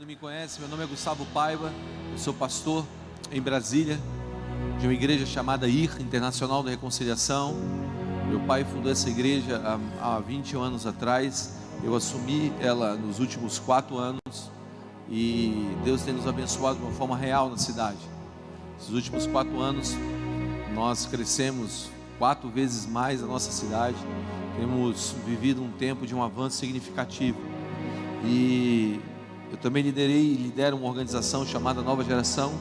não me conhece, meu nome é Gustavo Paiva, eu sou pastor em Brasília, de uma igreja chamada IR, Internacional da Reconciliação. Meu pai fundou essa igreja há 20 anos atrás, eu assumi ela nos últimos 4 anos e Deus tem nos abençoado de uma forma real na cidade. Nos últimos 4 anos nós crescemos 4 vezes mais a nossa cidade, temos vivido um tempo de um avanço significativo. E eu também lidero uma organização chamada Nova Geração,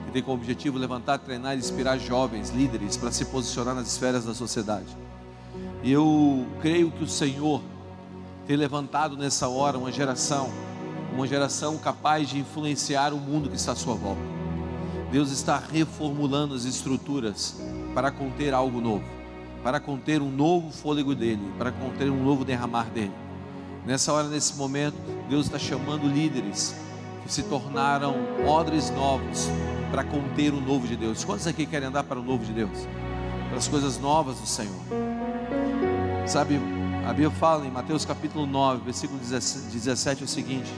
que tem como objetivo levantar, treinar e inspirar jovens líderes para se posicionar nas esferas da sociedade. E eu creio que o Senhor tem levantado nessa hora uma geração capaz de influenciar o mundo que está à sua volta. Deus está reformulando as estruturas para conter algo novo, para conter um novo fôlego dele, para conter um novo derramar dele. Nessa hora, nesse momento, Deus está chamando líderes que se tornaram odres novos para conter o novo de Deus. Quantos aqui querem andar para o novo de Deus? Para as coisas novas do Senhor? Sabe, a Bíblia fala em Mateus capítulo 9, versículo 17 é o seguinte: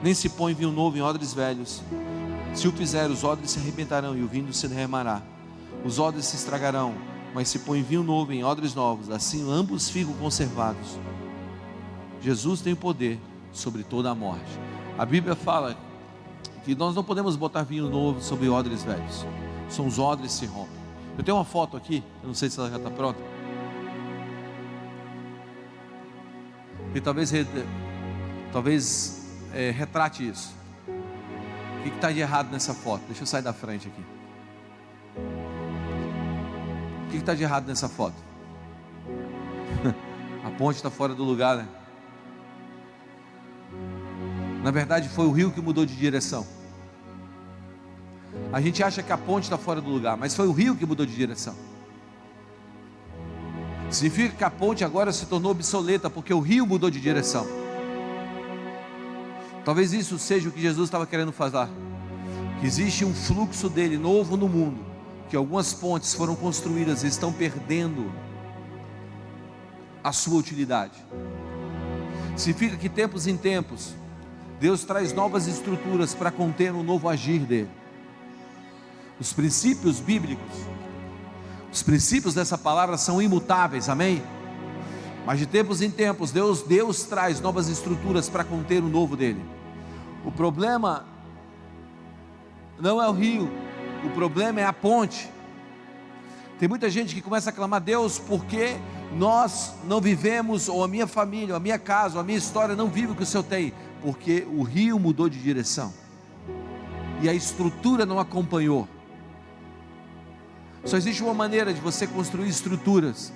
nem se põe vinho novo em odres velhos. Se o fizer, os odres se arrebentarão e o vinho se derramará. Os odres se estragarão, mas se põe vinho novo em odres novos, assim ambos ficam conservados. Jesus tem poder sobre toda a morte. A Bíblia fala que nós não podemos botar vinho novo sobre odres velhos. São os odres que se rompem. Eu tenho uma foto aqui, eu não sei se ela já está pronta. E talvez retrate isso. O que está de errado nessa foto? Deixa eu sair da frente aqui. O que está de errado nessa foto? A ponte está fora do lugar, né? Na verdade foi o rio que mudou de direção. A gente acha que a ponte está fora do lugar, mas foi o rio que mudou de direção. Significa que a ponte agora se tornou obsoleta, porque o rio mudou de direção. Talvez isso seja o que Jesus estava querendo fazer. Que existe um fluxo dele novo no mundo, que algumas pontes foram construídas e estão perdendo a sua utilidade. Significa que tempos em tempos Deus traz novas estruturas para conter um novo agir dele. Os princípios bíblicos, os princípios dessa palavra são imutáveis, amém? Mas de tempos em tempos Deus traz novas estruturas para conter o novo dele. O problema não é o rio, o problema é a ponte. Tem muita gente que começa a clamar: Deus, por que nós não vivemos, ou a minha família, ou a minha casa, ou a minha história não vive o que o Senhor tem? Porque o rio mudou de direção e a estrutura não acompanhou. Só existe uma maneira de você construir estruturas,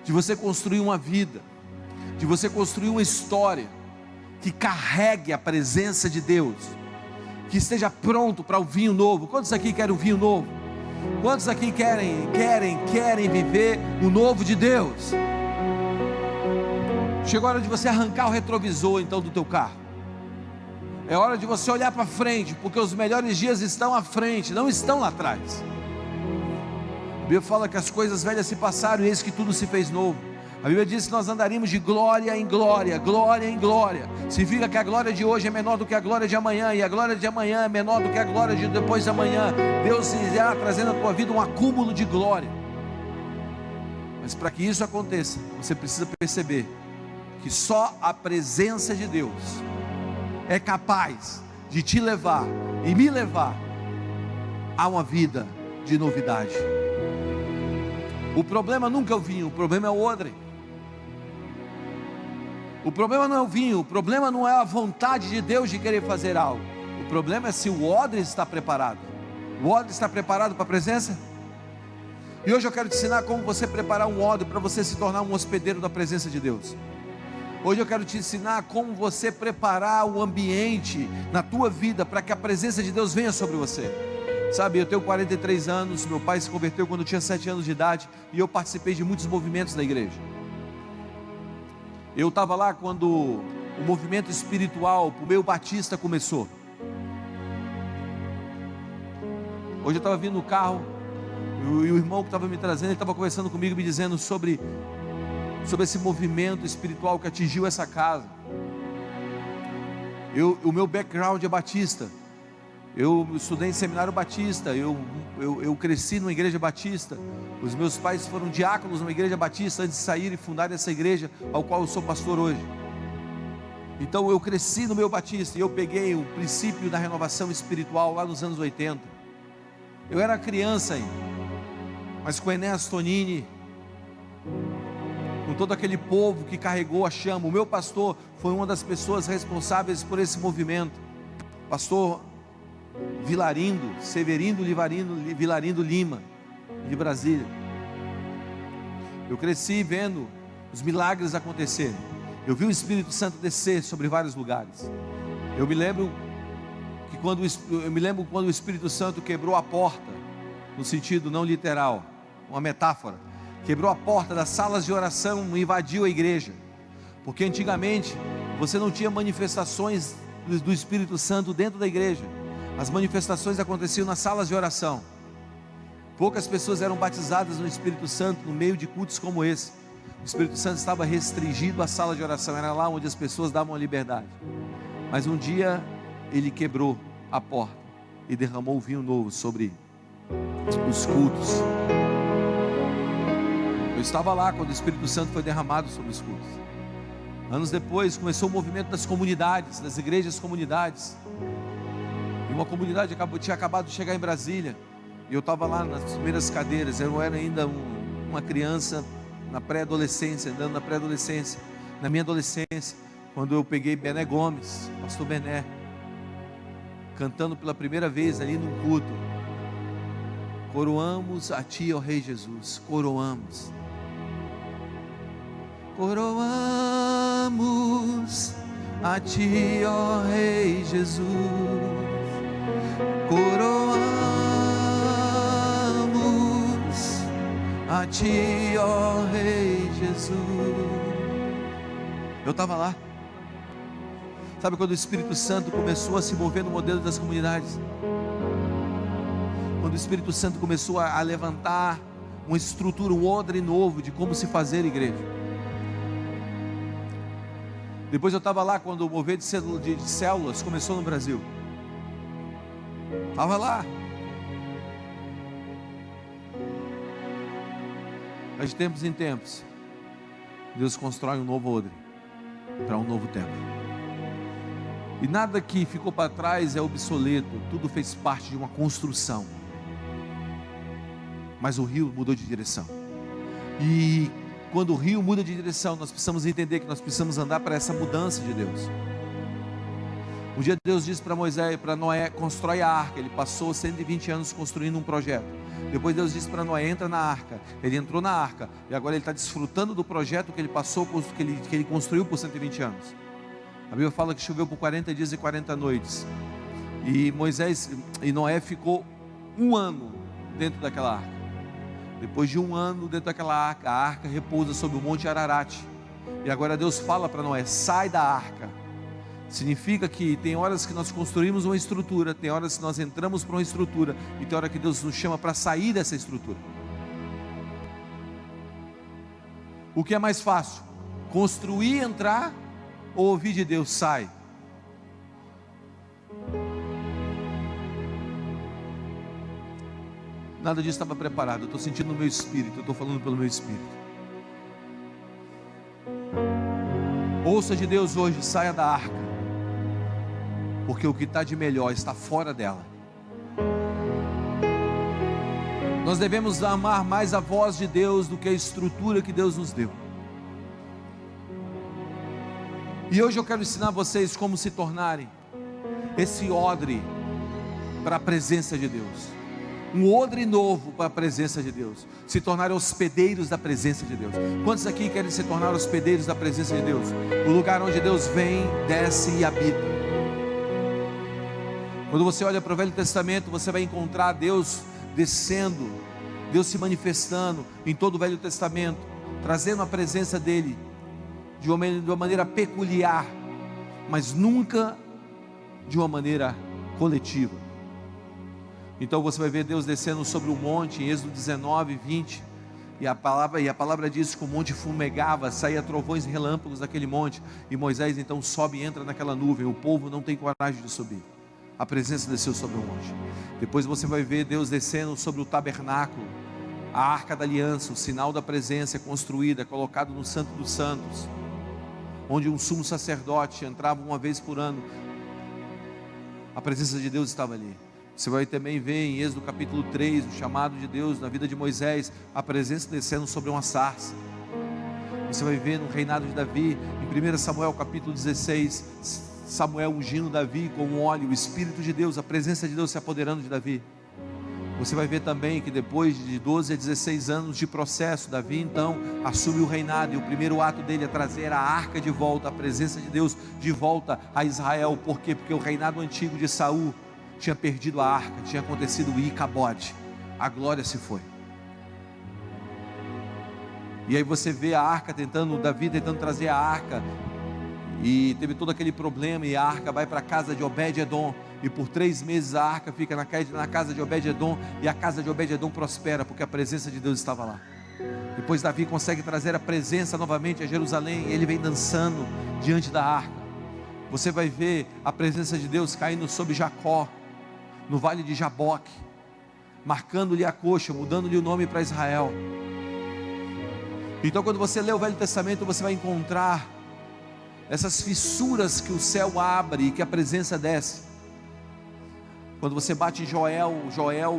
de você construir uma vida, de você construir uma história que carregue a presença de Deus, que esteja pronto para o vinho novo. Quantos aqui querem o vinho novo? Quantos aqui querem viver o novo de Deus? Chegou a hora de você arrancar o retrovisor então do teu carro. É hora de você olhar para frente, porque os melhores dias estão à frente, não estão lá atrás. A Bíblia fala que as coisas velhas se passaram e eis que tudo se fez novo. A Bíblia diz que nós andaríamos de glória em glória, glória em glória. Significa que a glória de hoje é menor do que a glória de amanhã, e a glória de amanhã é menor do que a glória de depois de amanhã. Deus irá trazendo à tua vida um acúmulo de glória. Mas para que isso aconteça, você precisa perceber que só a presença de Deus é capaz de te levar e me levar a uma vida de novidade. O problema nunca é o vinho, o problema é o odre. O problema não é o vinho, o problema não é a vontade de Deus de querer fazer algo. O problema é se o odre está preparado. O odre está preparado para a presença? E hoje eu quero te ensinar como você preparar um odre para você se tornar um hospedeiro da presença de Deus. Hoje eu quero te ensinar como você preparar o ambiente na tua vida para que a presença de Deus venha sobre você. Sabe, eu tenho 43 anos, meu pai se converteu quando eu tinha 7 anos de idade, e eu participei de muitos movimentos da igreja. Eu estava lá quando o movimento espiritual para o meio batista começou. Hoje eu estava vindo no carro, e o irmão que estava me trazendo, ele estava conversando comigo, me dizendo sobre esse movimento espiritual que atingiu essa casa. O meu background é batista. Eu estudei em seminário batista, eu cresci numa igreja batista. Os meus pais foram diáconos numa igreja batista antes de sair e fundar essa igreja ao qual eu sou pastor hoje. Então eu cresci no meu batista e eu peguei o princípio da renovação espiritual lá nos anos 80. Eu era criança ainda, mas com Enéas Tonini, com todo aquele povo que carregou a chama. O meu pastor foi uma das pessoas responsáveis por esse movimento, pastor Severino Vilarindo Lima, de Brasília. Eu cresci vendo os milagres acontecerem. Eu vi o Espírito Santo descer sobre vários lugares. Eu me lembro quando o Espírito Santo quebrou a porta, no sentido não literal, uma metáfora, quebrou a porta das salas de oração e invadiu a igreja, porque antigamente você não tinha manifestações do Espírito Santo dentro da igreja. As manifestações aconteciam nas salas de oração. Poucas pessoas eram batizadas no Espírito Santo no meio de cultos como esse. O Espírito Santo estava restringido à sala de oração, era lá onde as pessoas davam a liberdade. Mas um dia ele quebrou a porta e derramou vinho novo sobre os cultos. Eu estava lá quando o Espírito Santo foi derramado sobre os cultos. Anos depois começou o movimento das comunidades, das igrejas comunidades. E uma comunidade tinha acabado de chegar em Brasília, e eu estava lá nas primeiras cadeiras. Eu era ainda uma criança na pré-adolescência, andando na pré-adolescência, na minha adolescência, quando eu peguei Bené Gomes, pastor Bené, cantando pela primeira vez ali num culto: coroamos a ti, ó Rei Jesus, coroamos a ti, ó Rei Jesus, coroamos a ti, ó Rei Jesus. Eu estava lá. Sabe quando o Espírito Santo começou a se mover no modelo das comunidades? Quando o Espírito Santo começou a levantar uma estrutura, um odre novo de como se fazer igreja. Depois eu estava lá quando o mover de células começou no Brasil. Estava lá. Mas de tempos em tempos, Deus constrói um novo odre para um novo tempo. E nada que ficou para trás é obsoleto. Tudo fez parte de uma construção. Mas o rio mudou de direção. E quando o rio muda de direção, nós precisamos entender que nós precisamos andar para essa mudança de Deus. Um dia Deus disse para Moisés, para Noé: constrói a arca. Ele passou 120 anos construindo um projeto. Depois Deus disse para Noé: entra na arca. Ele entrou na arca, e agora ele está desfrutando do projeto que ele passou, que ele construiu por 120 anos. A Bíblia fala que choveu por 40 dias e 40 noites. E Noé ficou 1 ano dentro daquela arca. Depois de 1 ano dentro daquela arca, a arca repousa sobre o monte Ararat. E agora Deus fala para Noé: sai da arca. Significa que tem horas que nós construímos uma estrutura, tem horas que nós entramos para uma estrutura, e tem hora que Deus nos chama para sair dessa estrutura. O que é mais fácil? Construir, entrar, ou ouvir de Deus: sai? Nada disso estava preparado. Eu estou sentindo no meu espírito, eu estou falando pelo meu espírito. Ouça de Deus hoje: saia da arca, porque o que está de melhor está fora dela. Nós devemos amar mais a voz de Deus do que a estrutura que Deus nos deu. E hoje eu quero ensinar vocês como se tornarem esse odre para a presença de Deus. Um odre novo para a presença de Deus. Se tornarem hospedeiros da presença de Deus. Quantos aqui querem se tornar hospedeiros da presença de Deus? O lugar onde Deus vem, desce e habita. Quando você olha para o Velho Testamento, você vai encontrar Deus descendo, Deus se manifestando em todo o Velho Testamento, trazendo a presença dEle de uma maneira peculiar, mas nunca de uma maneira coletiva. Então você vai ver Deus descendo sobre o monte, em Êxodo 19, 20. E a palavra diz que o monte fumegava, saía trovões e relâmpagos daquele monte. E Moisés então sobe e entra naquela nuvem. O povo não tem coragem de subir. A presença desceu sobre o monte. Depois você vai ver Deus descendo sobre o tabernáculo. A arca da aliança, o sinal da presença é construída, é colocado no Santo dos Santos, onde um sumo sacerdote entrava uma vez por ano. A presença de Deus estava ali. Você vai também ver em Êxodo capítulo 3, o chamado de Deus na vida de Moisés, a presença descendo sobre uma sarça. Você vai ver no reinado de Davi, em 1 Samuel capítulo 16, Samuel ungindo Davi com um óleo, o Espírito de Deus, a presença de Deus se apoderando de Davi. Você vai ver também que depois de 12 a 16 anos de processo, Davi então assume o reinado, e o primeiro ato dele é trazer a arca de volta, a presença de Deus de volta a Israel. Por quê? Porque o reinado antigo de Saul tinha perdido a arca, tinha acontecido o Icabode, a glória se foi. E aí você vê a arca Davi tentando trazer a arca, e teve todo aquele problema, e a arca vai para a casa de Obed-edom, e por 3 meses a arca fica na casa de Obed-edom, e a casa de Obed-edom prospera, porque a presença de Deus estava lá. Depois Davi consegue trazer a presença novamente a Jerusalém, e ele vem dançando diante da arca. Você vai ver a presença de Deus caindo sobre Jacó, no vale de Jaboque, marcando-lhe a coxa, mudando-lhe o nome para Israel. Então quando você lê o Velho Testamento, você vai encontrar essas fissuras que o céu abre e que a presença desce. Quando você bate em Joel,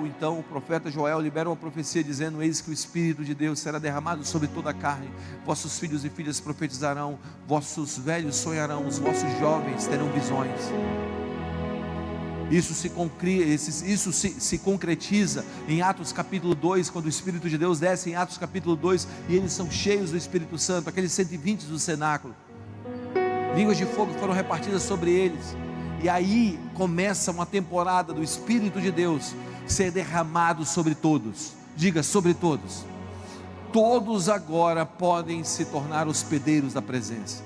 então o profeta Joel libera uma profecia dizendo: eis que o Espírito de Deus será derramado sobre toda a carne, vossos filhos e filhas profetizarão, vossos velhos sonharão, os vossos jovens terão visões. Isso se concretiza em Atos capítulo 2, quando o Espírito de Deus desce em Atos capítulo 2, e eles são cheios do Espírito Santo, aqueles 120 do cenáculo, línguas de fogo foram repartidas sobre eles, e aí começa uma temporada do Espírito de Deus ser derramado sobre todos. Diga: sobre todos. Todos agora podem se tornar hospedeiros da presença.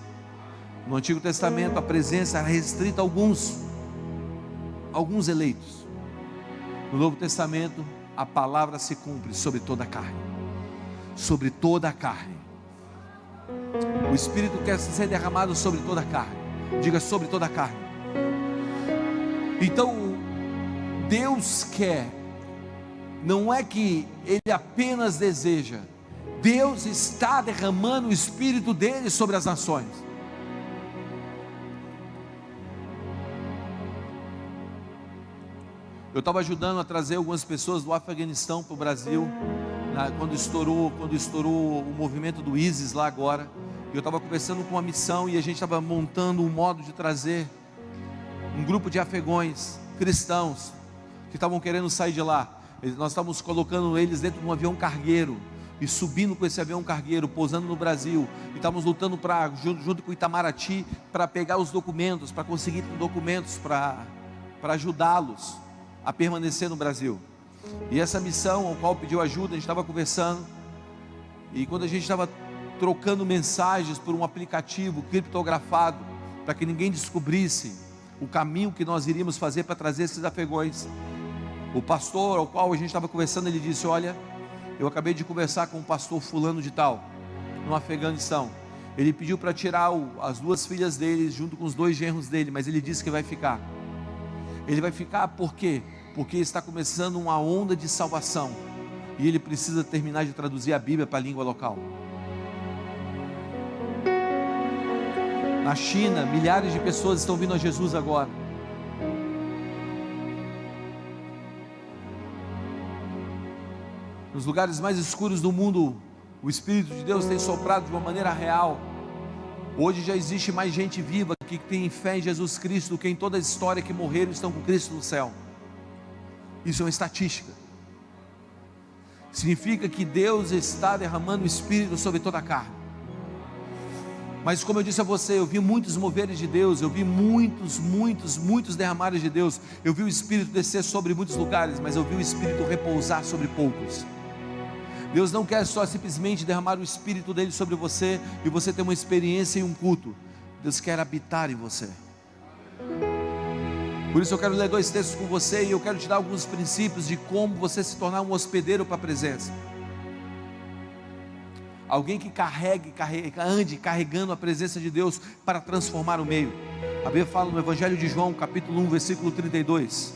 No Antigo Testamento a presença era restrita a alguns eleitos. No Novo Testamento a palavra se cumpre sobre toda a carne. Sobre toda a carne. O Espírito quer ser derramado sobre toda a carne. Diga: sobre toda a carne. Então Deus quer, não é que Ele apenas deseja, Deus está derramando o Espírito dele sobre as nações. Eu estava ajudando a trazer algumas pessoas do Afeganistão para o Brasil, quando estourou o movimento do ISIS lá agora. Eu estava conversando com uma missão, e a gente estava montando um modo de trazer um grupo de afegãos cristãos que estavam querendo sair de lá. Nós estávamos colocando eles dentro de um avião cargueiro e subindo com esse avião cargueiro, pousando no Brasil, e estávamos lutando junto com o Itamaraty para pegar os documentos, para conseguir documentos para ajudá-los a permanecer no Brasil. E essa missão ao qual pediu ajuda, a gente estava conversando, e quando a gente estava trocando mensagens por um aplicativo criptografado, para que ninguém descobrisse o caminho que nós iríamos fazer para trazer esses afegãos, o pastor ao qual a gente estava conversando, ele disse: olha, eu acabei de conversar com o pastor fulano de tal, no Afeganistão. Ele pediu para tirar as 2 filhas dele, junto com os 2 genros dele, mas ele disse que vai ficar. Ele vai ficar por quê? Porque está começando uma onda de salvação, e ele precisa terminar de traduzir a Bíblia para a língua local. Na China, milhares de pessoas estão vindo a Jesus agora. Nos lugares mais escuros do mundo, o Espírito de Deus tem soprado de uma maneira real. Hoje já existe mais gente viva que tem fé em Jesus Cristo do que em toda a história que morreram e estão com Cristo no céu. Isso é uma estatística. Significa que Deus está derramando o Espírito sobre toda a carne. Mas como eu disse a você, eu vi muitos moveres de Deus, eu vi muitos derramares de Deus. Eu vi o Espírito descer sobre muitos lugares, mas eu vi o Espírito repousar sobre poucos. Deus não quer só simplesmente derramar o Espírito dele sobre você e você ter uma experiência em um culto. Deus quer habitar em você. Por isso eu quero ler 2 textos com você, e eu quero te dar alguns princípios de como você se tornar um hospedeiro para a presença. alguém que ande carregando a presença de Deus para transformar o meio. A Bíblia fala no Evangelho de João, capítulo 1, versículo 32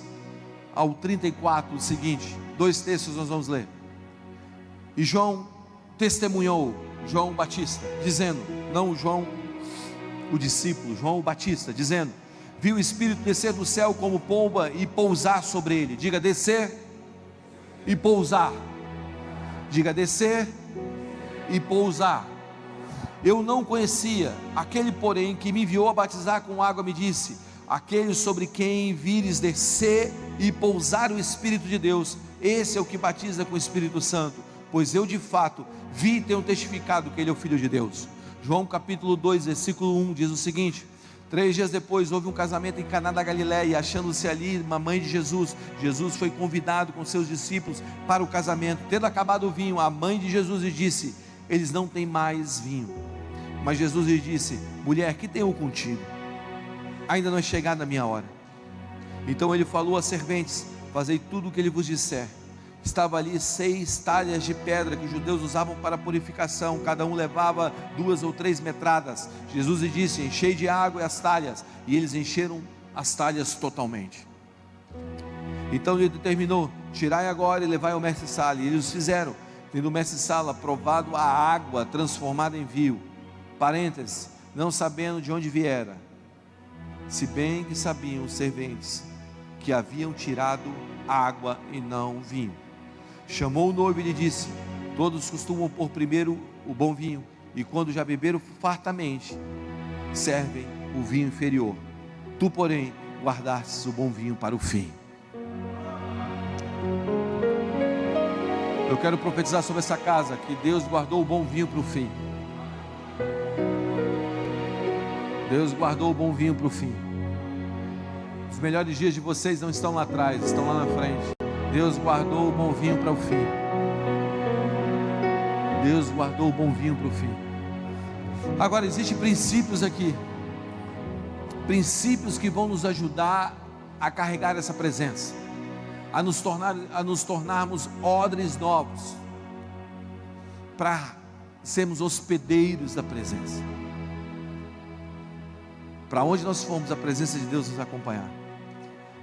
ao 34, o seguinte, 2 textos nós vamos ler. E João testemunhou, João Batista, dizendo, não João o discípulo, João o Batista, dizendo, viu o Espírito descer do céu como pomba e pousar sobre ele. Diga descer e pousar. Diga descer e pousar. Eu não conhecia, aquele porém que me enviou a batizar com água me disse, aquele sobre quem vires descer e pousar o Espírito de Deus, esse é o que batiza com o Espírito Santo, pois eu de fato vi e tenho testificado que ele é o Filho de Deus. João capítulo 2, versículo 1 diz o seguinte, 3 dias depois houve um casamento em Caná da Galileia, e achando-se ali uma mãe de Jesus, Jesus foi convidado com seus discípulos para o casamento. Tendo acabado o vinho, a mãe de Jesus lhe disse, eles não têm mais vinho. Mas Jesus lhe disse, mulher, que tenho contigo? Ainda não é chegada a minha hora. Então ele falou às serventes, fazei tudo o que ele vos disser. Estava ali 6 talhas de pedra que os judeus usavam para purificação, cada um levava 2 ou 3 metradas. Jesus lhe disse, enchei de água as talhas, e eles encheram as talhas totalmente. Então ele determinou, tirai agora e levai ao mestre-sala, e eles fizeram, tendo o mestre-sala provado a água transformada em vinho, parênteses, não sabendo de onde viera, se bem que sabiam os serventes que haviam tirado água e não vinho. Chamou o noivo e lhe disse, todos costumam pôr primeiro o bom vinho, e quando já beberam fartamente, servem o vinho inferior. Tu, porém, guardastes o bom vinho para o fim. Eu quero profetizar sobre essa casa, que Deus guardou o bom vinho para o fim. Deus guardou o bom vinho para o fim. Os melhores dias de vocês não estão lá atrás, estão lá na frente. Deus guardou o bom vinho para o fim. Deus guardou o bom vinho para o fim. Agora, existem princípios aqui. Princípios que vão nos ajudar a carregar essa presença. A nos tornarmos odres novos. Para sermos hospedeiros da presença. Para onde nós formos, a presença de Deus nos acompanhar.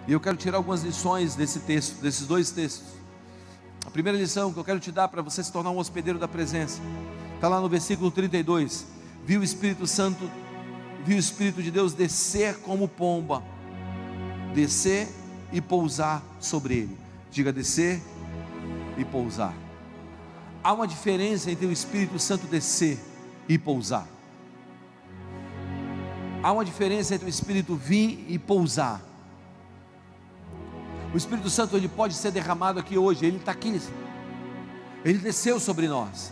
E eu quero tirar algumas lições desse texto, desses 2 textos. A primeira lição que eu quero te dar para você se tornar um hospedeiro da presença, está lá no versículo 32. Viu o Espírito Santo, viu o Espírito de Deus descer como pomba, descer e pousar sobre ele. Diga descer e pousar. Há uma diferença entre o Espírito Santo descer e pousar. Há uma diferença entre o Espírito vir e pousar. O Espírito Santo, ele pode ser derramado aqui hoje, ele está aqui, ele desceu sobre nós,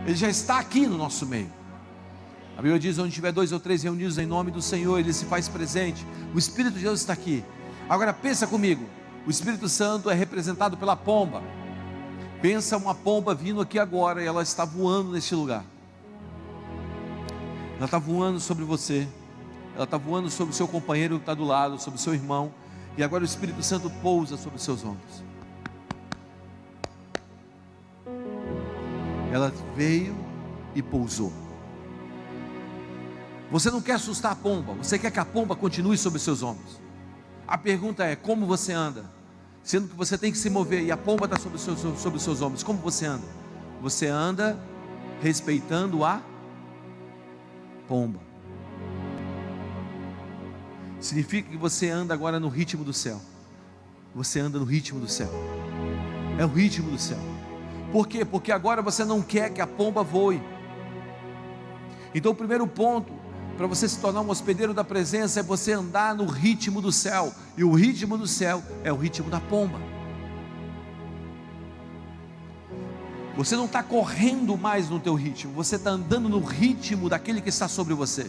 ele já está aqui no nosso meio. A Bíblia diz, onde tiver 2 ou 3 reunidos em nome do Senhor, ele se faz presente. O Espírito de Deus está aqui. Agora pensa comigo, o Espírito Santo é representado pela pomba. Pensa uma pomba vindo aqui agora, e ela está voando neste lugar. Ela está voando sobre você, ela está voando sobre o seu companheiro que está do lado, sobre o seu irmão. E agora o Espírito Santo pousa sobre os seus ombros. Ela veio e pousou. Você não quer assustar a pomba, você quer que a pomba continue sobre os seus ombros. A pergunta é, como você anda? Sendo que você tem que se mover e a pomba está sobre os seus ombros, como você anda? Você anda respeitando a pomba. Significa que você anda agora no ritmo do céu. Você anda no ritmo do céu. É o ritmo do céu. Por quê? Porque agora você não quer que a pomba voe. Então o primeiro ponto para você se tornar um hospedeiro da presença é você andar no ritmo do céu. E o ritmo do céu é o ritmo da pomba. Você não está correndo mais no teu ritmo, você está andando no ritmo daquele que está sobre você.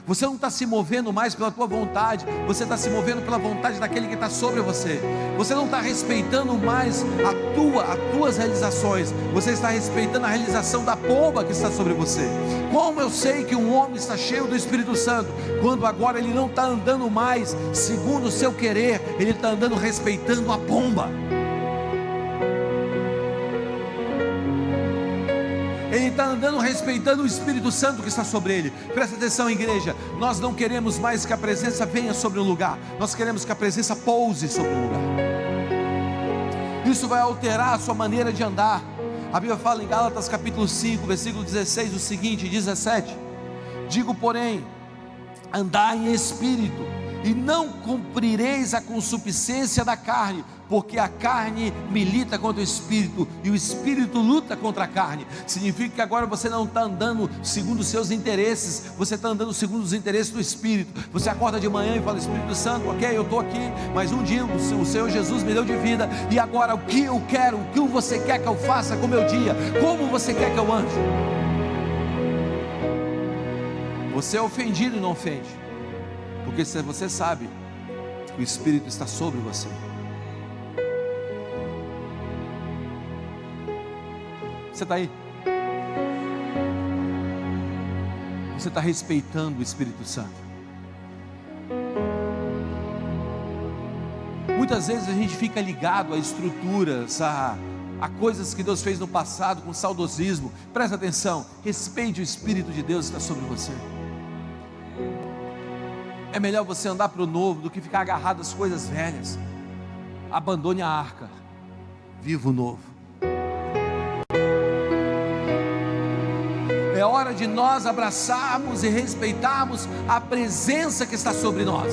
Você não está se movendo mais pela tua vontade, você está se movendo pela vontade daquele que está sobre você. Você não está respeitando mais as tuas realizações, você está respeitando a realização da pomba que está sobre você. Como eu sei que um homem está cheio do Espírito Santo, quando agora ele não está andando mais segundo o seu querer, ele está andando respeitando a pomba. Ele está andando respeitando o Espírito Santo que está sobre ele. Presta atenção, igreja, nós não queremos mais que a presença venha sobre um lugar, nós queremos que a presença pouse sobre um lugar. Isso vai alterar a sua maneira de andar. A Bíblia fala em Gálatas capítulo 5, versículo 16, o seguinte, 17: digo, porém, andai em espírito, e não cumprireis a concupiscência da carne, porque a carne milita contra o espírito, e o espírito luta contra a carne. Significa que agora você não está andando segundo os seus interesses, você está andando segundo os interesses do Espírito. Você acorda de manhã e fala: Espírito Santo, ok, eu estou aqui, mas um dia o Senhor Jesus me deu de vida, e agora o que eu quero, o que você quer que eu faça com o meu dia, como você quer que eu ande? Você é ofendido e não ofende, porque você sabe que o Espírito está sobre você. Você está aí? Você está respeitando o Espírito Santo? Muitas vezes a gente fica ligado a estruturas, a coisas que Deus fez no passado com saudosismo. Presta atenção, respeite o Espírito de Deus que está sobre você. É melhor você andar para o novo do que ficar agarrado às coisas velhas. Abandone a arca, viva o novo. É hora de nós abraçarmos e respeitarmos a presença que está sobre nós.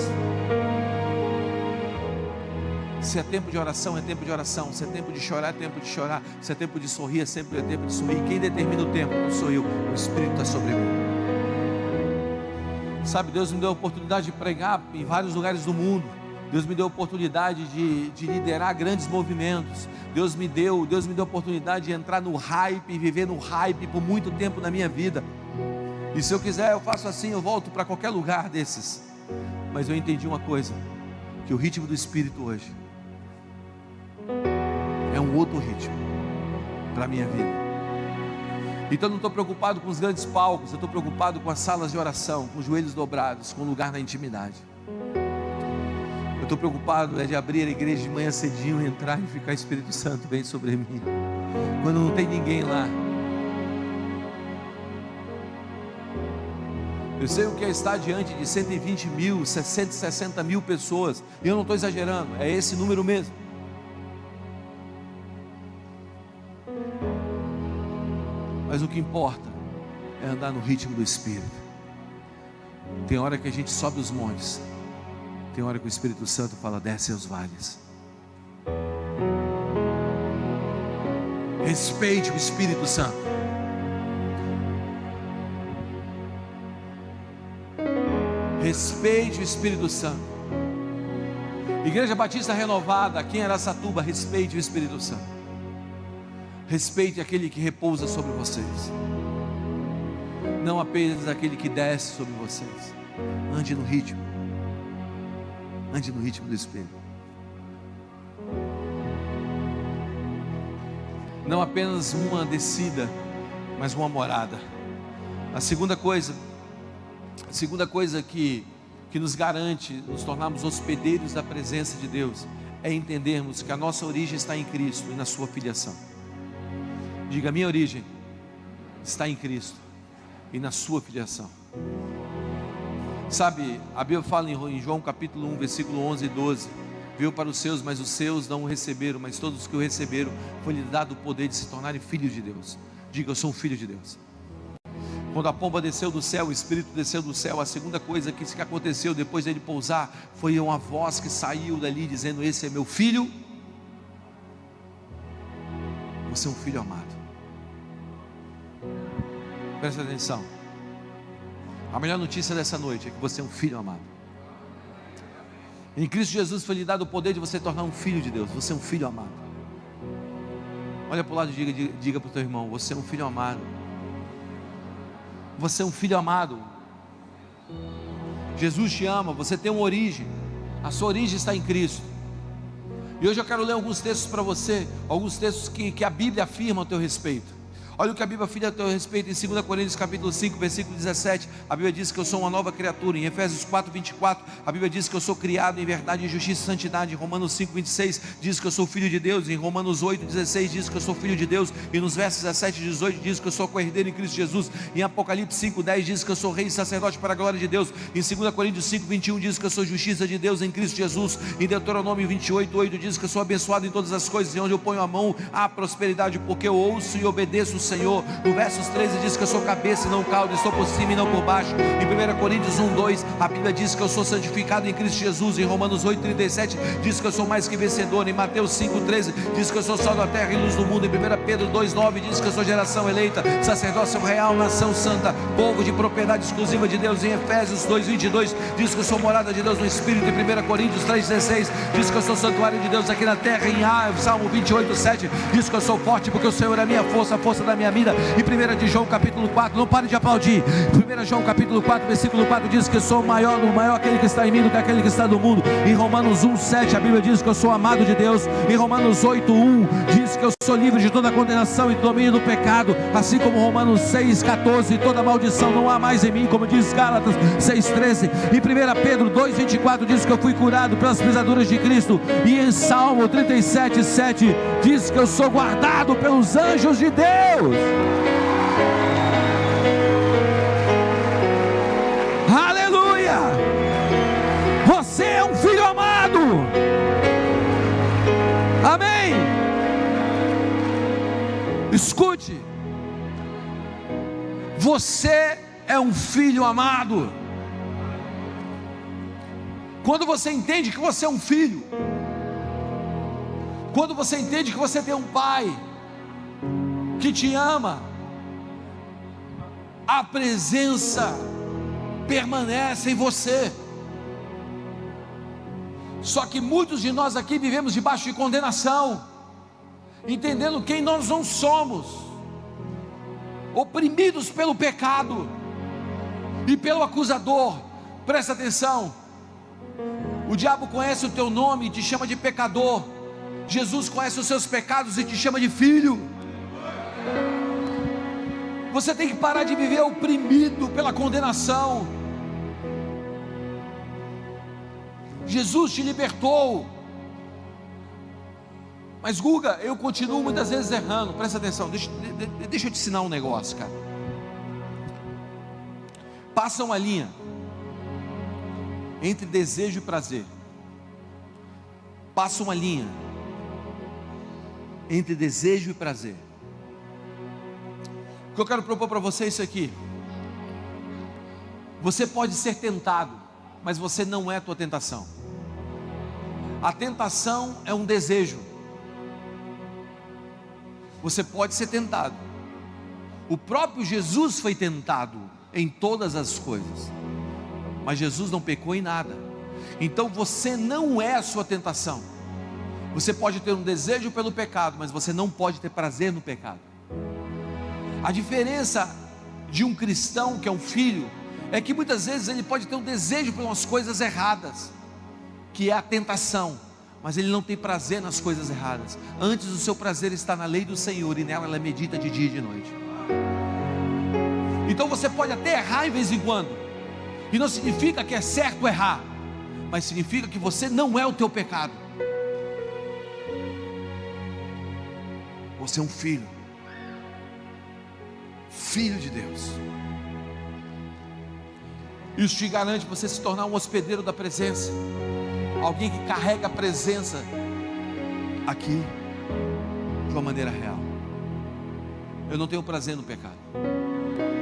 Se é tempo de oração, é tempo de oração. Se é tempo de chorar, é tempo de chorar. Se é tempo de sorrir, é sempre tempo de sorrir. Quem determina o tempo não sou eu, o Espírito está sobre mim. Sabe, Deus me deu a oportunidade de pregar em vários lugares do mundo. Deus me deu a oportunidade de liderar grandes movimentos. Deus me deu a oportunidade de entrar no hype e viver no hype por muito tempo na minha vida. E se eu quiser, eu faço assim, eu volto para qualquer lugar desses. Mas eu entendi uma coisa, que o ritmo do Espírito hoje é um outro ritmo para a minha vida. Então eu não estou preocupado com os grandes palcos, eu estou preocupado com as salas de oração, com os joelhos dobrados, com o lugar na intimidade. Eu estou preocupado de abrir a igreja de manhã cedinho, entrar e ficar: Espírito Santo, vem sobre mim, quando não tem ninguém lá. Eu sei o que é estar diante de 120 mil, 160 mil pessoas, e eu não estou exagerando, é esse número mesmo. Mas o que importa é andar no ritmo do Espírito. Tem hora que a gente sobe os montes, tem hora que o Espírito Santo fala: desce aos vales. Respeite o Espírito Santo. Respeite o Espírito Santo. Igreja Batista Renovada aqui em Araçatuba, respeite o Espírito Santo. Respeite aquele que repousa sobre vocês, não apenas aquele que desce sobre vocês. Ande no ritmo. Ande no ritmo do Espírito. Não apenas uma descida, mas uma morada. A segunda coisa que nos garante nos tornarmos hospedeiros da presença de Deus é entendermos que a nossa origem está em Cristo e na sua filiação. Diga: minha origem está em Cristo e na sua filiação. Sabe, a Bíblia fala em João capítulo 1, versículo 11 e 12: veio para os seus, mas os seus não o receberam, mas todos os que o receberam, foi-lhe dado o poder de se tornarem filhos de Deus. Diga: eu sou um filho de Deus. Quando a pomba desceu do céu, o Espírito desceu do céu, a segunda coisa que aconteceu depois dele pousar, foi uma voz que saiu dali dizendo: esse é meu filho, você é um filho amado. Presta atenção, a melhor notícia dessa noite é que você é um filho amado. Em Cristo Jesus foi lhe dado o poder de você tornar um filho de Deus. Você é um filho amado. Olha para o lado e diga para o teu irmão: você é um filho amado. Você é um filho amado. Jesus te ama, você tem uma origem. A sua origem está em Cristo. E hoje eu quero ler alguns textos para você, alguns textos que a Bíblia afirma a teu respeito, Olha o que a Bíblia fala a teu respeito em 2 Coríntios capítulo 5, versículo 17. A Bíblia diz que eu sou uma nova criatura. Em Efésios 4, 24, a Bíblia diz que eu sou criado em verdade, em justiça e santidade. Em Romanos 5, 26, diz que eu sou filho de Deus. Em Romanos 8, 16, diz que eu sou filho de Deus. E nos versos 17 e 18, diz que eu sou co-herdeiro em Cristo Jesus. Em Apocalipse 5, 10, diz que eu sou rei e sacerdote para a glória de Deus. Em 2 Coríntios 5, 21, diz que eu sou justiça de Deus em Cristo Jesus. Em Deuteronômio 28, 8, diz que eu sou abençoado em todas as coisas, e onde eu ponho a mão há prosperidade, porque eu ouço e obedeço o Senhor. No versos 13 diz que eu sou cabeça e não cauda, estou por cima e não por baixo. Em 1 Coríntios 1, 2, a Bíblia diz que eu sou santificado em Cristo Jesus. Em Romanos 8, 37, diz que eu sou mais que vencedor. Em Mateus 5, 13, diz que eu sou sal da terra e luz do mundo. Em 1 Pedro 2, 9, diz que eu sou geração eleita, sacerdócio real, nação santa, povo de propriedade exclusiva de Deus. Em Efésios 2, 22, diz que eu sou morada de Deus no Espírito. Em 1 Coríntios 3, 16, diz que eu sou santuário de Deus aqui na terra. Em Salmo 28, 7, diz que eu sou forte porque o Senhor é a minha força, a força da minha vida. Em 1 de João capítulo 4, não pare de aplaudir. 1 João capítulo 4, versículo 4, diz que eu sou o maior aquele que está em mim do que aquele que está no mundo. Em Romanos 1, 7, a Bíblia diz que eu sou amado de Deus. Em Romanos 8, 1, diz que eu sou livre de toda a condenação e domínio do pecado. Assim como Romanos 6, 14, toda maldição não há mais em mim, como diz Gálatas 6, 13. Em 1 Pedro 2, 24, diz que eu fui curado pelas pisaduras de Cristo. E em Salmo 37, 7, diz que eu sou guardado pelos anjos de Deus. Aleluia! Você é um filho amado. Amém? Escute, você é um filho amado. Quando você entende que você é um filho, quando você entende que você tem um pai que te ama, a presença permanece em você. Só que muitos de nós aqui vivemos debaixo de condenação, entendendo quem nós não somos, oprimidos pelo pecado e pelo acusador. Presta atenção, o diabo conhece o teu nome e te chama de pecador. Jesus conhece os seus pecados e te chama de filho. Você tem que parar de viver oprimido pela condenação. Jesus te libertou. Mas Guga, eu continuo muitas vezes errando. Presta atenção, deixa eu te ensinar um negócio, cara. Passa uma linha entre desejo e prazer. Passa uma linha entre desejo e prazer. O que eu quero propor para você é isso aqui. Você pode ser tentado, mas você não é a tua tentação. A tentação é um desejo. Você pode ser tentado. O próprio Jesus foi tentado em todas as coisas, mas Jesus não pecou em nada. Então você não é a sua tentação. Você pode ter um desejo pelo pecado, mas você não pode ter prazer no pecado. A diferença de um cristão que é um filho é que muitas vezes ele pode ter um desejo por umas coisas erradas, que é a tentação, mas ele não tem prazer nas coisas erradas. Antes, o seu prazer está na lei do Senhor, e nela ela medita de dia e de noite. Então você pode até errar em vez em quando, e não significa que é certo errar, mas significa que você não é o teu pecado. Você é um filho, filho de Deus. Isso te garante você se tornar um hospedeiro da presença, alguém que carrega a presença aqui de uma maneira real. Eu não tenho prazer no pecado,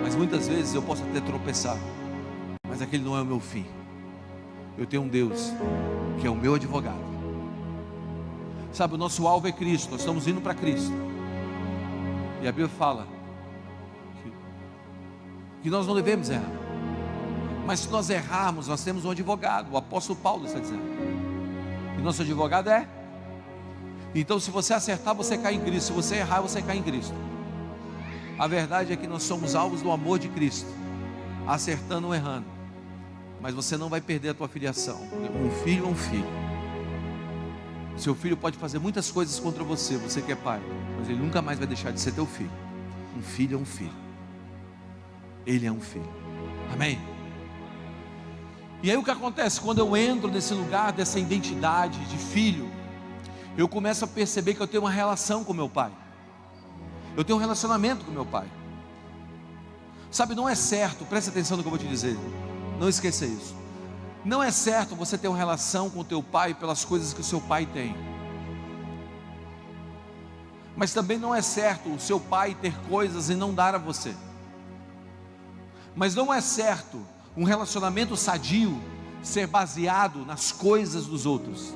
mas muitas vezes eu posso até tropeçar, mas aquele não é o meu fim. Eu tenho um Deus que é o meu advogado. Sabe, o nosso alvo é Cristo, nós estamos indo para Cristo. E a Bíblia fala que nós não devemos errar. Mas se nós errarmos, nós temos um advogado. O apóstolo Paulo está dizendo. E nosso advogado é? Então, se você acertar, você cai em Cristo. Se você errar, você cai em Cristo. A verdade é que nós somos alvos do amor de Cristo, acertando ou errando. Mas você não vai perder a tua filiação. Um filho é um filho. Seu filho pode fazer muitas coisas contra você, você que é pai, mas ele nunca mais vai deixar de ser teu filho. Um filho é um filho. Ele é um filho. Amém? E aí o que acontece? Quando eu entro nesse lugar, dessa identidade de filho, eu começo a perceber que eu tenho uma relação com meu pai. Eu tenho um relacionamento com meu pai. Sabe, não é certo, preste atenção no que eu vou te dizer. Não esqueça isso. Não é certo você ter uma relação com o teu pai pelas coisas que o seu pai tem. Mas também não é certo o seu pai ter coisas e não dar a você. Mas não é certo um relacionamento sadio ser baseado nas coisas dos outros.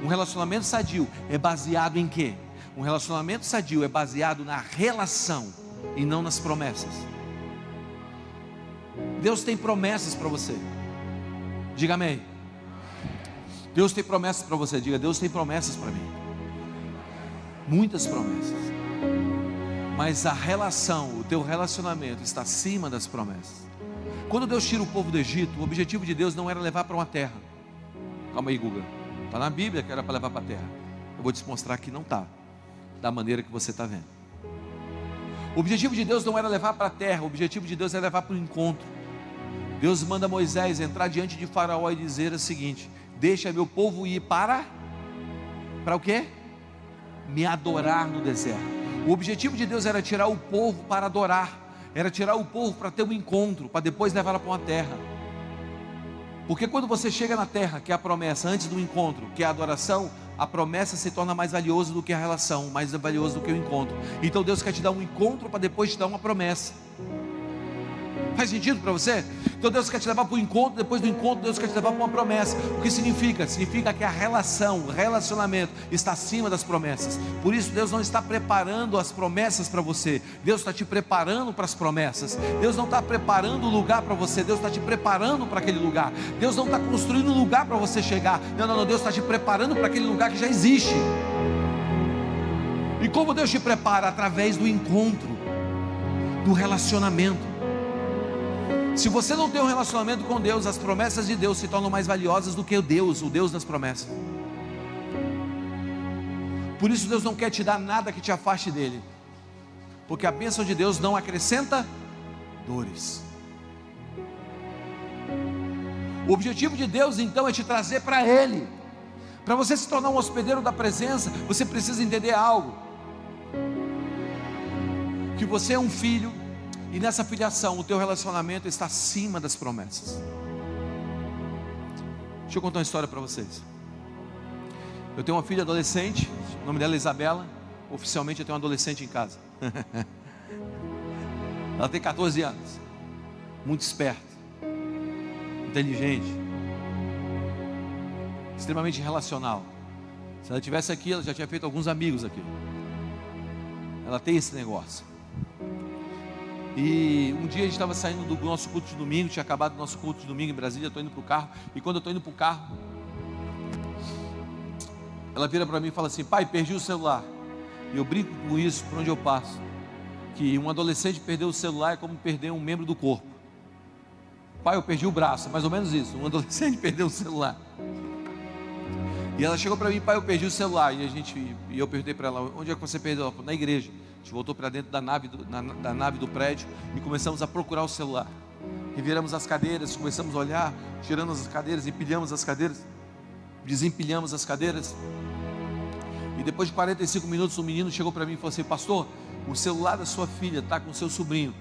Um relacionamento sadio é baseado em quê? Um relacionamento sadio é baseado na relação e não nas promessas. Deus tem promessas para você. Diga amém. Deus tem promessas para você. Diga, Deus tem promessas para mim. Muitas promessas. Mas a relação, o teu relacionamento está acima das promessas. Quando Deus tira o povo do Egito, o objetivo de Deus não era levar para uma terra. Calma aí, Guga. Está na Bíblia que era para levar para a terra. Eu vou te mostrar que não está, da maneira que você está vendo. O objetivo de Deus não era levar para a terra. O objetivo de Deus era levar para o encontro. Deus manda Moisés entrar diante de Faraó e dizer o seguinte: deixa meu povo ir para o quê? Me adorar no deserto. O objetivo de Deus era tirar o povo para adorar. Era tirar o povo para ter um encontro, para depois levá-la para uma terra. Porque quando você chega na terra, que é a promessa, antes do encontro, que é a adoração, a promessa se torna mais valiosa do que a relação, mais valiosa do que o encontro. Então Deus quer te dar um encontro para depois te dar uma promessa. Faz sentido para você? Então Deus quer te levar para o encontro, depois do encontro Deus quer te levar para uma promessa. O que significa? Significa que a relação, o relacionamento está acima das promessas. Por isso Deus não está preparando as promessas para você, Deus está te preparando para as promessas. Deus não está preparando o lugar para você, Deus está te preparando para aquele lugar. Deus não está construindo um lugar para você chegar. Não, Deus está te preparando para aquele lugar que já existe. E como Deus te prepara? Através do encontro, do relacionamento. Se você não tem um relacionamento com Deus, as promessas de Deus se tornam mais valiosas do que o Deus das promessas. Por isso Deus não quer te dar nada que te afaste dele, porque a bênção de Deus não acrescenta dores. O objetivo de Deus então é te trazer para Ele. Para você se tornar um hospedeiro da presença, você precisa entender algo: que você é um filho, e nessa filiação o teu relacionamento está acima das promessas. Deixa eu contar uma história para vocês. Eu tenho uma filha adolescente, o nome dela é Isabela. Oficialmente eu tenho uma adolescente em casa. Ela tem 14 anos, muito esperta, inteligente, extremamente relacional. Se ela estivesse aqui, ela já tinha feito alguns amigos aqui. Ela tem esse negócio. E um dia a gente estava saindo do nosso culto de domingo, tinha acabado o nosso culto de domingo em Brasília, estou indo para o carro, e quando eu estou indo para o carro, ela vira para mim e fala assim: pai, perdi o celular. E eu brinco com isso por onde eu passo, que um adolescente perder o celular é como perder um membro do corpo. Pai, eu perdi o braço, mais ou menos isso, um adolescente perdeu o celular. E ela chegou para mim: pai, eu perdi o celular. E eu perguntei para ela: onde é que você perdeu? Ela falou: na igreja. A gente voltou para dentro da nave do prédio e começamos a procurar o celular. Reviramos as cadeiras, começamos a olhar, tirando as cadeiras, empilhamos as cadeiras, desempilhamos as cadeiras. E depois de 45 minutos, um menino chegou para mim e falou assim: pastor, o celular da sua filha está com o seu sobrinho.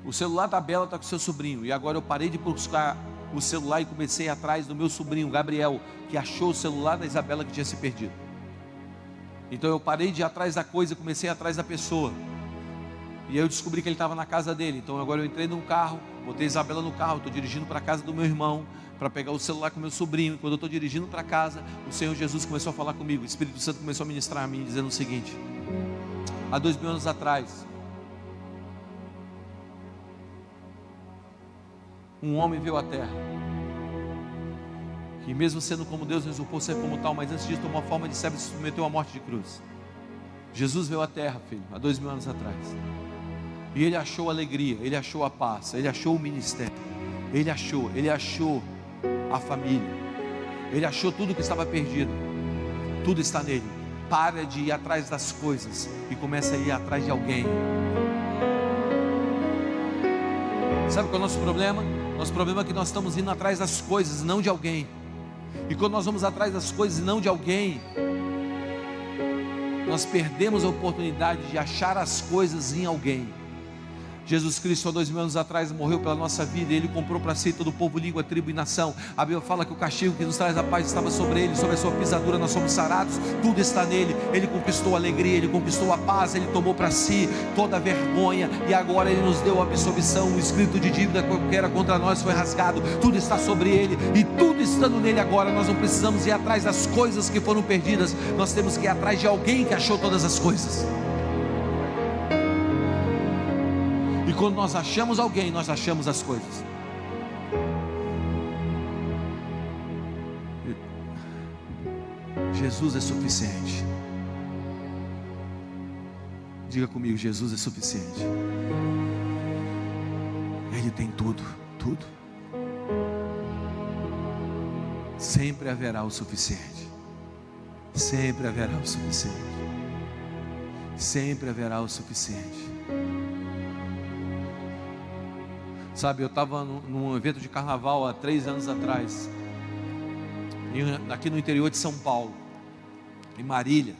O celular da Bela está com o seu sobrinho. E agora eu parei de buscar o celular e comecei atrás do meu sobrinho, Gabriel, que achou o celular da Isabela que tinha se perdido. Então eu parei de ir atrás da coisa e comecei atrás da pessoa. E aí eu descobri que ele estava na casa dele. Então agora eu entrei num carro, botei a Isabela no carro, estou dirigindo para a casa do meu irmão, para pegar o celular com o meu sobrinho. E quando eu estou dirigindo para casa, o Senhor Jesus começou a falar comigo. O Espírito Santo começou a ministrar a mim, dizendo o seguinte: há 2000 anos atrás, um homem veio à terra, que mesmo sendo como Deus, resultou ser como tal, mas antes disso tomou a forma de servo e se submeteu à morte de cruz. Jesus veio à terra, filho, há 2000 anos atrás, e ele achou alegria, ele achou a paz, ele achou o ministério, ele achou a família, ele achou tudo que estava perdido. Tudo está nele. Para de ir atrás das coisas e começa a ir atrás de alguém. Sabe qual é o nosso problema? Nosso problema é que nós estamos indo atrás das coisas, não de alguém. E quando nós vamos atrás das coisas e não de alguém, nós perdemos a oportunidade de achar as coisas em alguém. Jesus Cristo há 2000 anos atrás morreu pela nossa vida, e Ele comprou para si todo o povo, língua, tribo e nação. A Bíblia fala que o castigo que nos traz a paz estava sobre Ele, sobre a sua pisadura nós somos sarados, tudo está nele. Ele conquistou a alegria, Ele conquistou a paz, Ele tomou para si toda a vergonha, e agora Ele nos deu a absolvição. O escrito de dívida que era contra nós foi rasgado, tudo está sobre Ele, e tudo estando nele agora, nós não precisamos ir atrás das coisas que foram perdidas, nós temos que ir atrás de alguém que achou todas as coisas. E quando nós achamos alguém, nós achamos as coisas. Jesus é suficiente. Diga comigo, Jesus é suficiente. Ele tem tudo, tudo. Sempre haverá o suficiente. Sempre haverá o suficiente. Sempre haverá o suficiente. Sabe, eu estava num evento de carnaval há 3 anos atrás, aqui no interior de São Paulo, em Marília.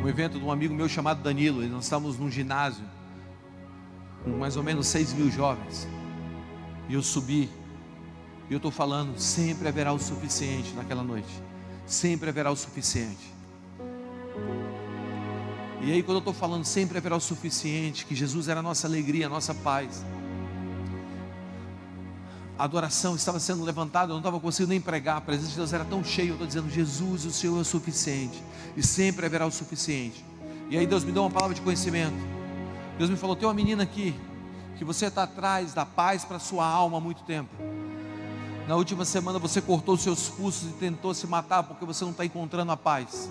Um evento de um amigo meu chamado Danilo. Nós estávamos num ginásio com mais ou menos 6.000 jovens. E eu subi, e eu estou falando, sempre haverá o suficiente naquela noite. Sempre haverá o suficiente. E aí quando eu estou falando sempre haverá o suficiente, que Jesus era a nossa alegria, a nossa paz, a adoração estava sendo levantada, eu não estava conseguindo nem pregar, a presença de Deus era tão cheia, eu estou dizendo, Jesus, o Senhor é o suficiente, e sempre haverá o suficiente. E aí Deus me deu uma palavra de conhecimento. Deus me falou, tem uma menina aqui, que você está atrás da paz para a sua alma há muito tempo. Na última semana você cortou os seus pulsos e tentou se matar, porque você não está encontrando a paz.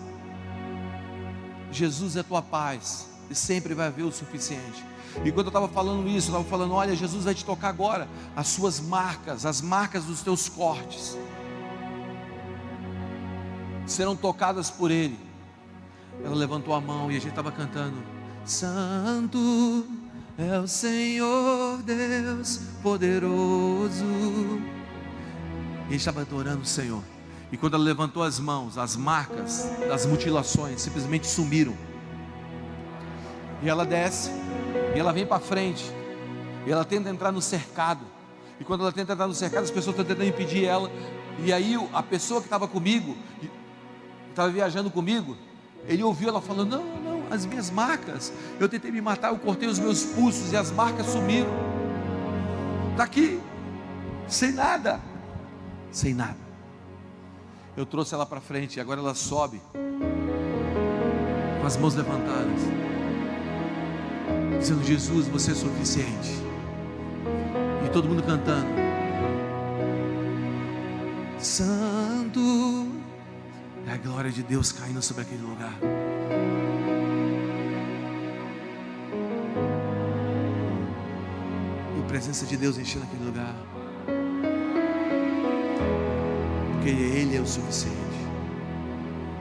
Jesus é a tua paz, e sempre vai haver o suficiente. E quando eu estava falando isso, eu estava falando, olha, Jesus vai te tocar agora, as suas marcas, as marcas dos teus cortes, serão tocadas por Ele. Ela levantou a mão e a gente estava cantando, Santo é o Senhor Deus poderoso. E a gente estava adorando o Senhor. E quando ela levantou as mãos, as marcas das mutilações simplesmente sumiram. E ela desce, e ela vem para frente, e ela tenta entrar no cercado. E quando ela tenta entrar no cercado, as pessoas estão tentando impedir ela. E aí a pessoa que estava comigo, estava viajando comigo, ele ouviu ela falando, não, as minhas marcas, eu tentei me matar, eu cortei os meus pulsos e as marcas sumiram. Está aqui, sem nada. Eu trouxe ela para frente, e agora ela sobe, com as mãos levantadas, dizendo, Jesus, você é suficiente. E todo mundo cantando, Santo, é a glória de Deus caindo sobre aquele lugar. E a presença de Deus enchendo aquele lugar, porque Ele é o suficiente.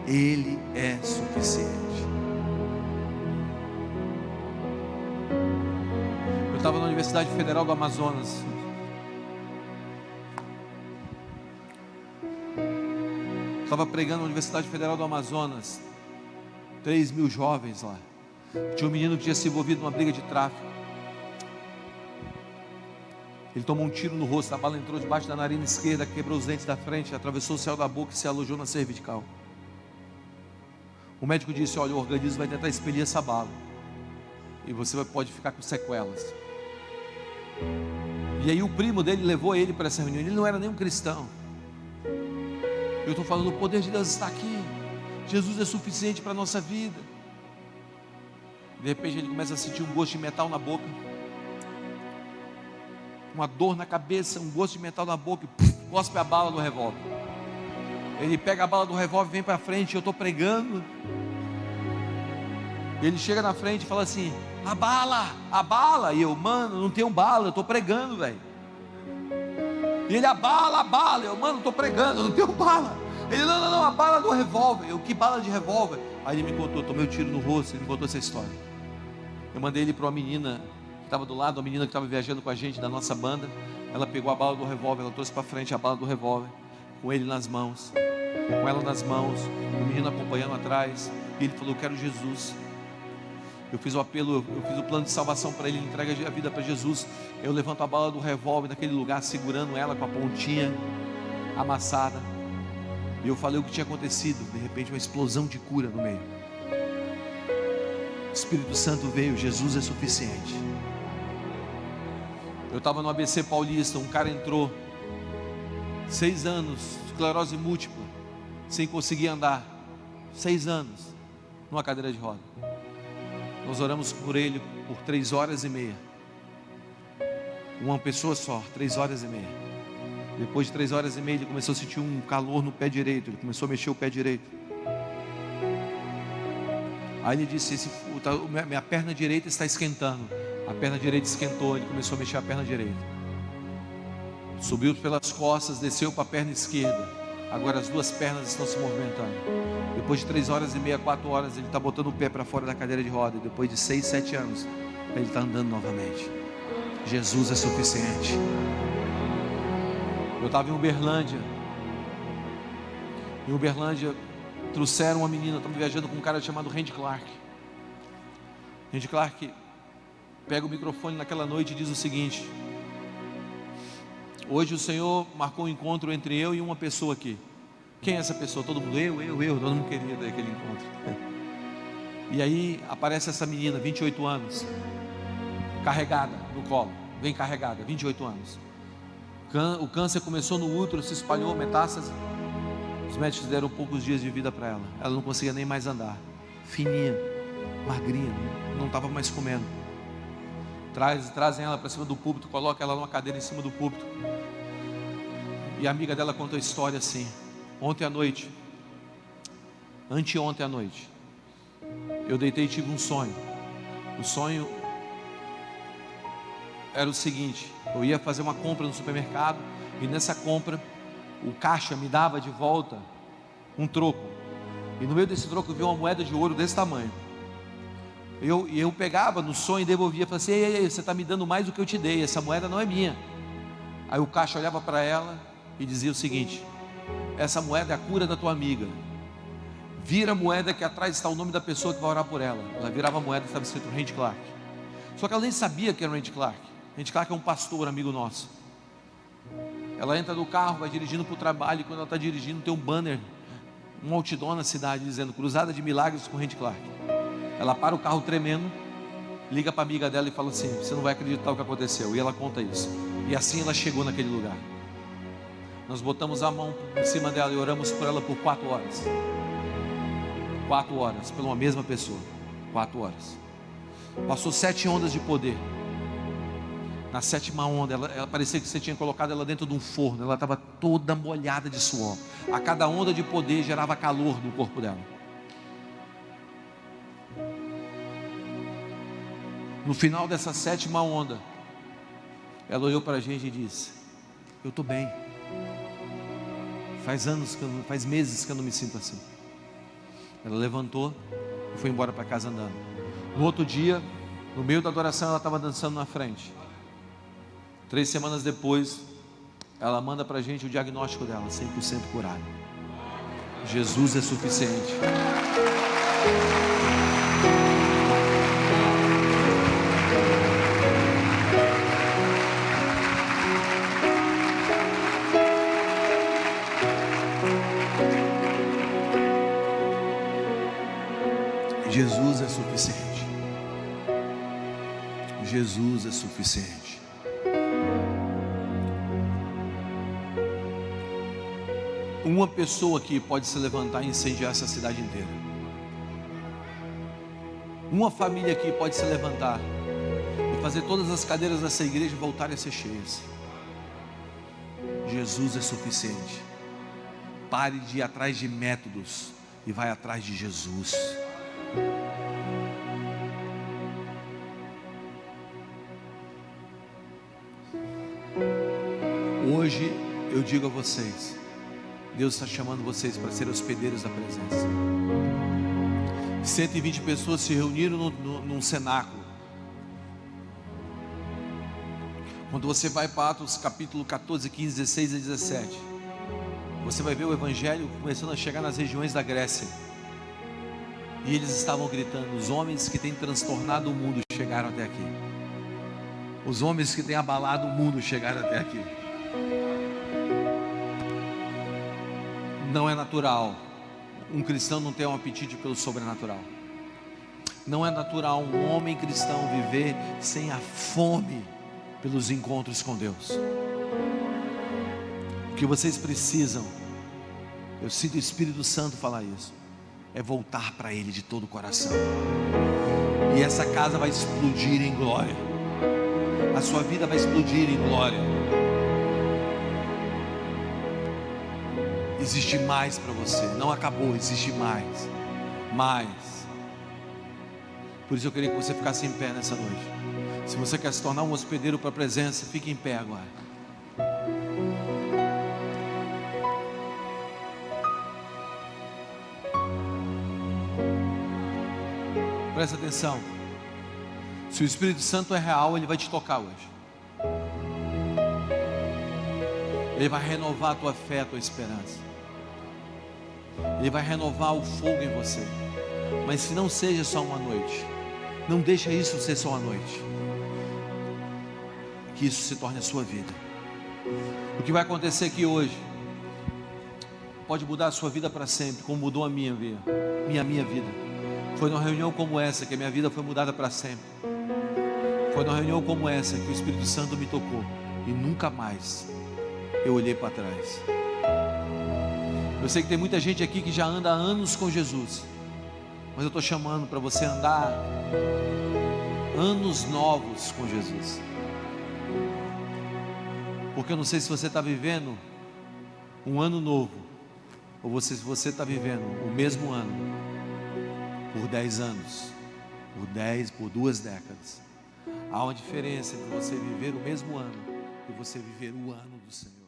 Ele é suficiente. Eu estava na Universidade Federal do Amazonas. Estava pregando na Universidade Federal do Amazonas. 3.000 jovens lá. Tinha um menino que tinha se envolvido numa briga de tráfico. Ele tomou um tiro no rosto, a bala entrou debaixo da narina esquerda, quebrou os dentes da frente, atravessou o céu da boca e se alojou na cervical. O médico disse, olha, o organismo vai tentar expelir essa bala, e você pode ficar com sequelas. E aí o primo dele levou ele para essa reunião. Ele não era nem um cristão. Eu estou falando, o poder de Deus está aqui. Jesus é suficiente para a nossa vida. De repente ele começa a sentir um gosto de metal na boca, uma dor na cabeça, um gosto de metal na boca, e cospe a bala do revólver. Ele pega a bala do revólver e vem para frente. Eu estou pregando, e ele chega na frente e fala assim, a bala. E eu, mano, não tenho bala, eu estou pregando, velho. E ele, a bala. Eu, mano, estou pregando, não tenho bala. Ele, não, a bala do revólver. Eu, que bala de revólver? Aí ele me contou, tomei um tiro no rosto, ele me contou essa história. Eu mandei ele para uma menina estava do lado, a menina que estava viajando com a gente, da nossa banda. Ela pegou a bala do revólver, ela trouxe para frente a bala do revólver, com ele nas mãos, com ela nas mãos, o menino acompanhando atrás. E ele falou: eu quero Jesus. Eu fiz o apelo, eu fiz o plano de salvação para ele, entrega a vida para Jesus. Eu levanto a bala do revólver naquele lugar, segurando ela com a pontinha amassada. E eu falei o que tinha acontecido. De repente uma explosão de cura no meio. O Espírito Santo veio, Jesus é suficiente. Eu estava no ABC Paulista, um cara entrou, 6 anos, esclerose múltipla, sem conseguir andar, 6 anos, numa cadeira de roda. Nós oramos por ele por 3 horas e meia. Uma pessoa só, 3 horas e meia. Depois de 3 horas e meia, ele começou a sentir um calor no pé direito. Ele começou a mexer o pé direito. Aí ele disse: minha perna direita está esquentando. A perna direita esquentou. Ele começou a mexer a perna direita. Subiu pelas costas, desceu para a perna esquerda. Agora as 2 pernas estão se movimentando. Depois de 3 horas e meia, 4 horas, ele está botando o pé para fora da cadeira de roda. E depois de 6, 7 anos, ele está andando novamente. Jesus é suficiente. Eu estava em Uberlândia. Em Uberlândia, trouxeram uma menina. Estava viajando com um cara chamado Randy Clark. Randy Clark pega o microfone naquela noite e diz o seguinte: hoje o Senhor marcou um encontro entre eu e uma pessoa aqui. Quem é essa pessoa? Todo mundo, eu, todo mundo queria ter aquele encontro. E aí aparece essa menina, 28 anos, carregada no colo, vem carregada, 28 anos. O câncer começou no útero, se espalhou, metástase. Os médicos deram poucos dias de vida para ela. Ela não conseguia nem mais andar, fininha, magrinha, não estava mais comendo. Trazem ela para cima do púlpito, colocam ela numa cadeira em cima do púlpito. E a amiga dela conta a história assim: anteontem à noite, eu deitei e tive um sonho. O sonho era o seguinte: eu ia fazer uma compra no supermercado, e nessa compra o caixa me dava de volta um troco, e no meio desse troco eu vi uma moeda de ouro desse tamanho. Eu pegava no sonho e devolvia, falava assim: ei, você está me dando mais do que eu te dei, essa moeda não é minha. Aí o caixa olhava para ela e dizia o seguinte: essa moeda é a cura da tua amiga, vira a moeda que atrás está o nome da pessoa que vai orar por ela. Ela virava a moeda e estava escrito Randy Clark. Só que ela nem sabia que era Randy Clark. Randy Clark é um pastor, amigo nosso. Ela entra no carro, vai dirigindo para o trabalho, e quando ela está dirigindo tem um banner, um outdoor na cidade dizendo: Cruzada de Milagres com Randy Clark. Ela para o carro tremendo, liga para a amiga dela e fala assim: você não vai acreditar o que aconteceu. E ela conta isso. E assim ela chegou naquele lugar. Nós botamos a mão em cima dela e oramos por ela por 4 horas. 4 horas, pela uma mesma pessoa. 4 horas. Passou 7 ondas de poder. Na 7ª onda, ela parecia que você tinha colocado ela dentro de um forno. Ela estava toda molhada de suor. A cada onda de poder gerava calor no corpo dela. No final dessa 7ª onda, ela olhou para a gente e disse: eu estou bem. Faz meses que eu não me sinto assim. Ela levantou e foi embora para casa andando. No outro dia, no meio da adoração, ela estava dançando na frente. 3 semanas depois, ela manda para a gente o diagnóstico dela: 100% curada. Jesus é suficiente. Jesus é suficiente. Jesus é suficiente. Uma pessoa aqui pode se levantar e incendiar essa cidade inteira. Uma família aqui pode se levantar e fazer todas as cadeiras dessa igreja voltarem a ser cheias. Jesus é suficiente. Pare de ir atrás de métodos e vai atrás de Jesus. Hoje eu digo a vocês: Deus está chamando vocês para ser hospedeiros da presença. 120 pessoas se reuniram num cenáculo. Quando você vai para Atos capítulo 14, 15, 16 e 17, você vai ver o Evangelho começando a chegar nas regiões da Grécia. E eles estavam gritando: os homens que têm transtornado o mundo chegaram até aqui. Os homens que têm abalado o mundo chegaram até aqui. Não é natural um cristão não ter um apetite pelo sobrenatural. Não é natural um homem cristão viver sem a fome pelos encontros com Deus. O que vocês precisam, eu sinto o Espírito Santo falar isso, é voltar para Ele de todo o coração. E essa casa vai explodir em glória. A sua vida vai explodir em glória. Existe mais para você. Não acabou, existe mais. Mais. Por isso eu queria que você ficasse em pé nessa noite. Se você quer se tornar um hospedeiro para a presença, fique em pé agora. Presta atenção. Se o Espírito Santo é real, ele vai te tocar hoje. Ele vai renovar a tua fé, a tua esperança. Ele vai renovar o fogo em você. Mas se não seja só uma noite, não deixa isso ser só uma noite. Que isso se torne a sua vida. O que vai acontecer aqui hoje pode mudar a sua vida para sempre, como mudou a minha vida. Minha vida. Foi numa reunião como essa que a minha vida foi mudada para sempre. Foi numa reunião como essa que o Espírito Santo me tocou e nunca mais eu olhei para trás. Eu sei que tem muita gente aqui que já anda há anos com Jesus, mas eu estou chamando para você andar anos novos com Jesus. Porque eu não sei se você está vivendo um ano novo, ou se você está vivendo o mesmo ano por 10 anos, por 2 décadas. Há uma diferença entre você viver o mesmo ano e você viver o ano do Senhor.